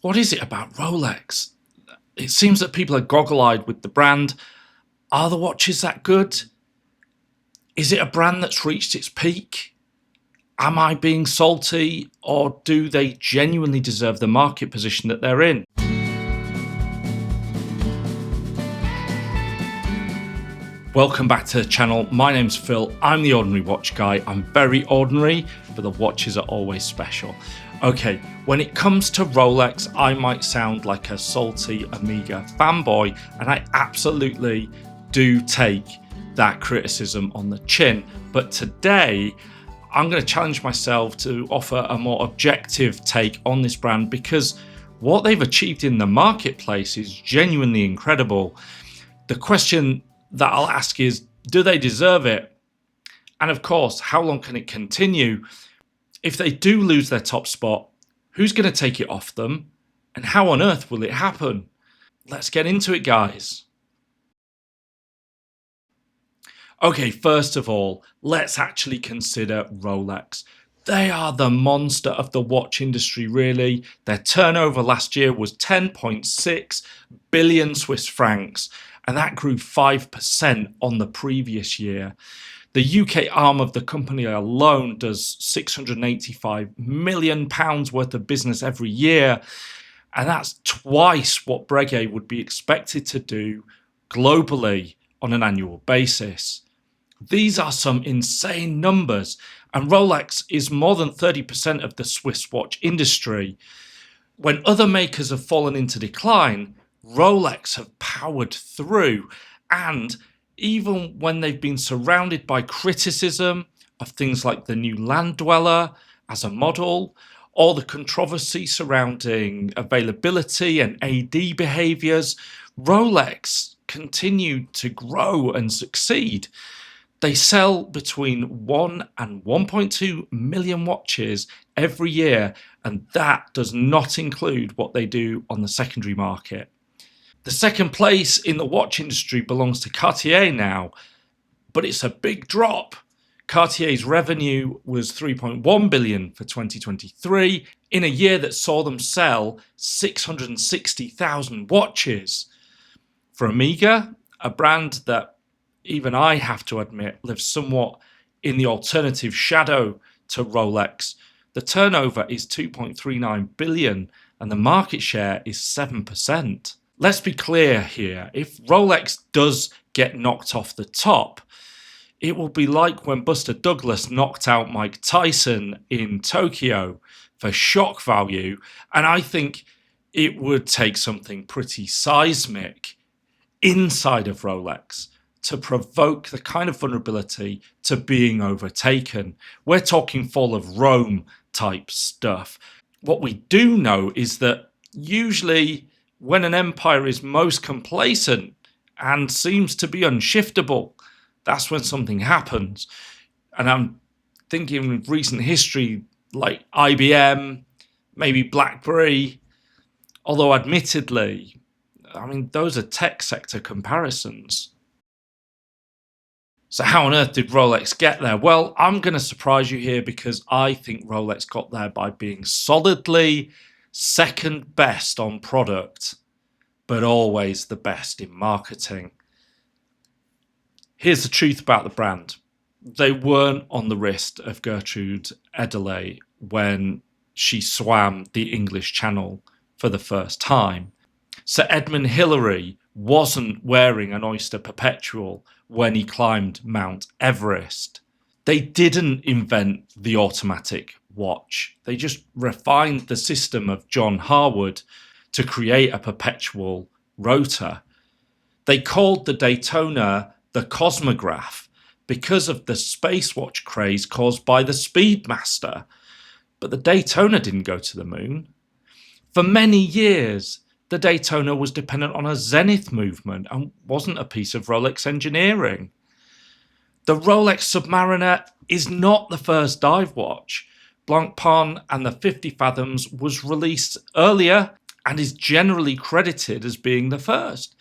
What is it about Rolex? It seems that people are goggle-eyed with the brand. Are the watches that good? Is it a brand that's reached its peak? Am I being salty, or do they genuinely deserve the market position that they're in? Welcome back to the channel. My name's Phil. I'm the Ordinary Watch Guy. I'm very ordinary, but the watches are always special. Okay, when it comes to Rolex, I might sound like a salty Omega fanboy, and I absolutely do take that criticism on the chin. But today, I'm going to challenge myself to offer a more objective take on this brand, because what they've achieved in the marketplace is genuinely incredible. The question that I'll ask is, do they deserve it? And of course, how long can it continue? If they do lose their top spot, who's going to take it off them? And how on earth will it happen? Let's get into it, guys. Okay, first of all, let's actually consider Rolex. They are the monster of the watch industry, really. Their turnover last year was 10.6 billion Swiss francs, and that grew 5% on the previous year. The UK arm of the company alone does £685 million worth of business every year, and that's twice what Breguet would be expected to do globally on an annual basis. These are some insane numbers, and Rolex is more than 30% of the Swiss watch industry. When other makers have fallen into decline, Rolex have powered through, and even when they've been surrounded by criticism of things like the new land dweller as a model, or the controversy surrounding availability and AD behaviours, Rolex continued to grow and succeed. They sell between 1 and 1.2 million watches every year, and that does not include what they do on the secondary market. The second place in the watch industry belongs to Cartier now, but it's a big drop. Cartier's revenue was 3.1 billion for 2023, in a year that saw them sell 660,000 watches. For Omega, a brand that even I have to admit lives somewhat in the alternative shadow to Rolex, the turnover is 2.39 billion and the market share is 7%. Let's be clear here, if Rolex does get knocked off the top, it will be like when Buster Douglas knocked out Mike Tyson in Tokyo for shock value, and I think it would take something pretty seismic inside of Rolex to provoke the kind of vulnerability to being overtaken. We're talking fall of Rome type stuff. What we do know is that usually when an empire is most complacent and seems to be unshiftable, that's when something happens. And I'm thinking of recent history like IBM, maybe BlackBerry, although admittedly, I mean, those are tech sector comparisons. So how on earth did Rolex get there? Well, I'm going to surprise you here, because I think Rolex got there by being solidly second best on product, but always the best in marketing. Here's the truth about the brand. They weren't on the wrist of Gertrude Ederle when she swam the English Channel for the first time. Sir Edmund Hillary wasn't wearing an Oyster Perpetual when he climbed Mount Everest. They didn't invent the automatic watch. They just refined the system of John Harwood to create a perpetual rotor. They called the Daytona the Cosmograph because of the space watch craze caused by the Speedmaster. But the Daytona didn't go to the moon. For many years, the Daytona was dependent on a zenith movement and wasn't a piece of Rolex engineering. The Rolex Submariner is not the first dive watch. Blancpain and the 50 Fathoms was released earlier and is generally credited as being the first.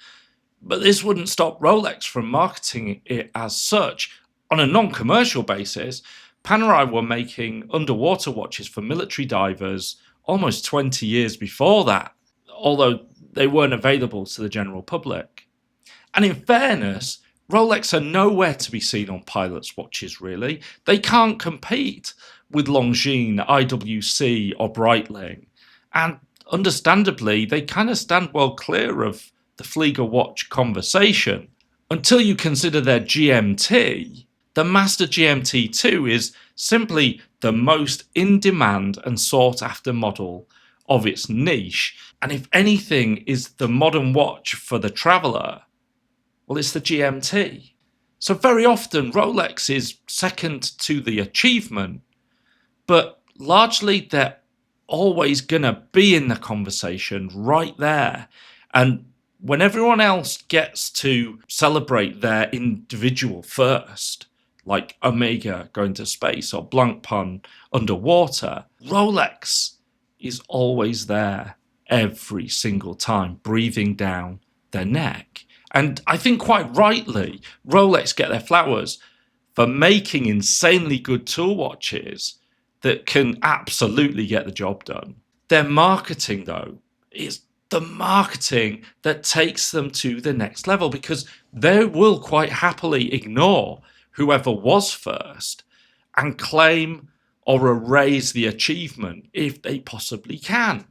But this wouldn't stop Rolex from marketing it as such. On a non-commercial basis, Panerai were making underwater watches for military divers almost 20 years before that, although they weren't available to the general public. And in fairness, Rolex are nowhere to be seen on pilots' watches, really. They can't compete with Longines, IWC, or Breitling. And understandably, they kind of stand well clear of the Flieger watch conversation. Until you consider their GMT, the Master GMT2 is simply the most in demand and sought after model of its niche. And if anything is the modern watch for the traveller, well, it's the GMT. So very often Rolex is second to the achievement, but largely they're always going to be in the conversation right there. And when everyone else gets to celebrate their individual first, like Omega going to space or Blancpain underwater, Rolex is always there every single time, breathing down their neck. And I think quite rightly, Rolex get their flowers for making insanely good tool watches that can absolutely get the job done. Their marketing, though, is the marketing that takes them to the next level, because they will quite happily ignore whoever was first and claim or erase the achievement if they possibly can.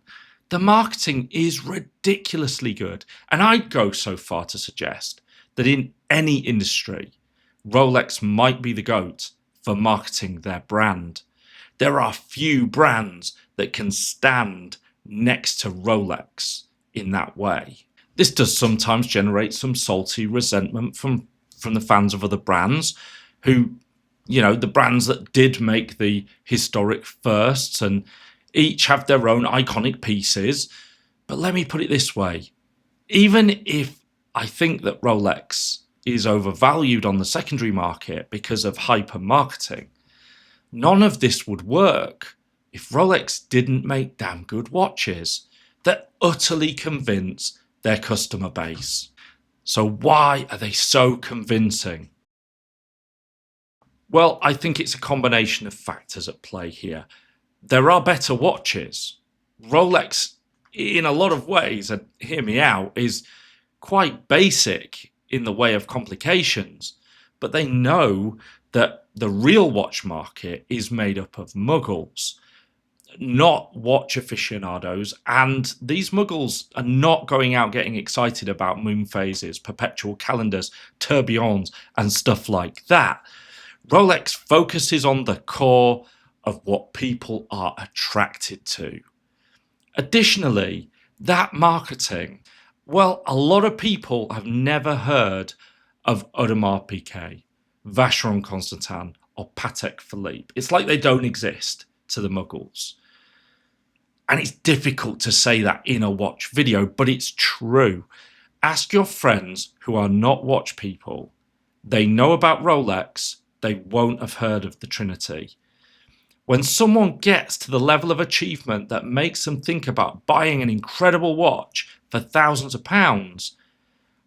The marketing is ridiculously good, and I'd go so far to suggest that in any industry, Rolex might be the GOAT for marketing their brand. There are few brands that can stand next to Rolex in that way. This does sometimes generate some salty resentment from the fans of other brands who, the brands that did make the historic firsts and each have their own iconic pieces. But let me put it this way. Even if I think that Rolex is overvalued on the secondary market because of hyper marketing, none of this would work if Rolex didn't make damn good watches that utterly convince their customer base. So why are they so convincing? Well, I think it's a combination of factors at play here. There are better watches. Rolex, in a lot of ways, and hear me out, is quite basic in the way of complications, but they know that the real watch market is made up of muggles, not watch aficionados, and these muggles are not going out getting excited about moon phases, perpetual calendars, tourbillons, and stuff like that. Rolex focuses on the core of what people are attracted to. Additionally, that marketing, well, a lot of people have never heard of Audemars Piguet, Vacheron Constantin, or Patek Philippe. It's like they don't exist to the muggles. And it's difficult to say that in a watch video, but it's true. Ask your friends who are not watch people. They know about Rolex, they won't have heard of the Trinity. When someone gets to the level of achievement that makes them think about buying an incredible watch for thousands of pounds,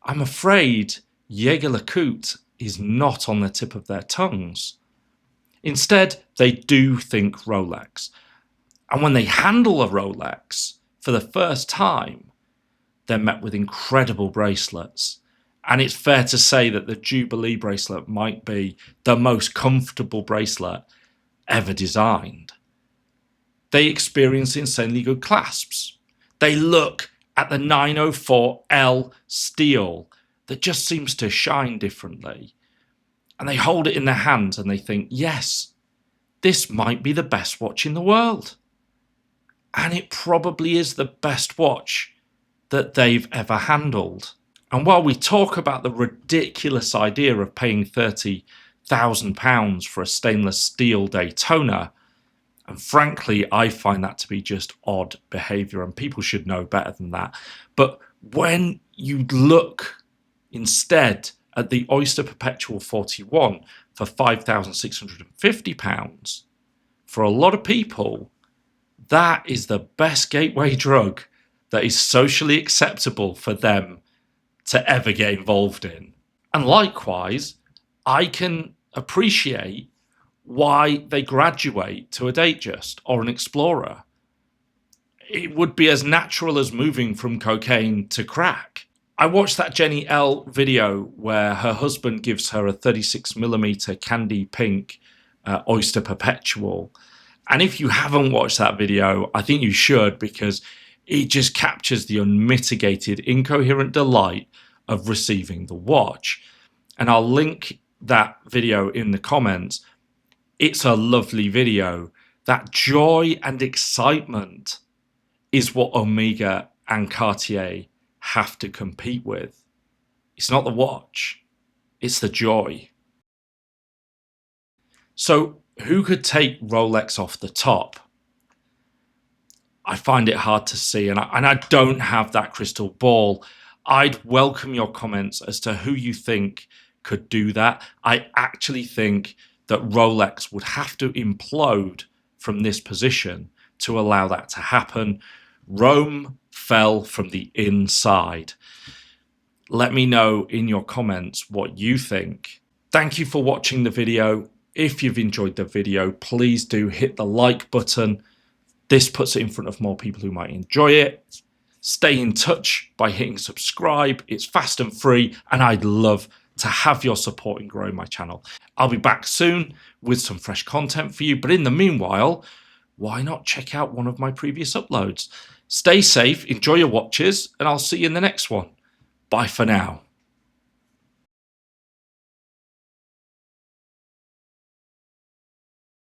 I'm afraid Jaeger-LeCoultre is not on the tip of their tongues. Instead, they do think Rolex. And when they handle a Rolex for the first time, they're met with incredible bracelets. And it's fair to say that the Jubilee bracelet might be the most comfortable bracelet ever designed. They experience insanely good clasps. They look at the 904L steel that just seems to shine differently. And they hold it in their hands and they think, yes, this might be the best watch in the world. And it probably is the best watch that they've ever handled. And while we talk about the ridiculous idea of paying £30,000 for a stainless steel Daytona, and frankly, I find that to be just odd behaviour, and people should know better than that. But when you look instead at the Oyster Perpetual 41 for £5,650, for a lot of people, that is the best gateway drug that is socially acceptable for them to ever get involved in. And likewise, I can appreciate why they graduate to a Datejust or an Explorer. it would be as natural as moving from cocaine to crack. I watched that Jenny L video where her husband gives her a 36mm candy pink Oyster Perpetual. And if you haven't watched that video, I think you should, because it just captures the unmitigated, incoherent delight of receiving the watch. And I'll link that video in the comments. It's a lovely video. That joy and excitement is what Omega and Cartier have to compete with. It's not the watch, it's the joy. So who could take Rolex off the top? I find it hard to see, and I don't have that crystal ball. I'd welcome your comments as to who you think could do that. I actually think that Rolex would have to implode from this position to allow that to happen. Rome fell from the inside. Let me know in your comments what you think. Thank you for watching the video. If you've enjoyed the video, please do hit the like button. This puts it in front of more people who might enjoy it. Stay in touch by hitting subscribe. It's fast and free, and I'd love to have your support in growing my channel. I'll be back soon with some fresh content for you, but in the meanwhile, why not check out one of my previous uploads? Stay safe, enjoy your watches, and I'll see you in the next one. Bye for now.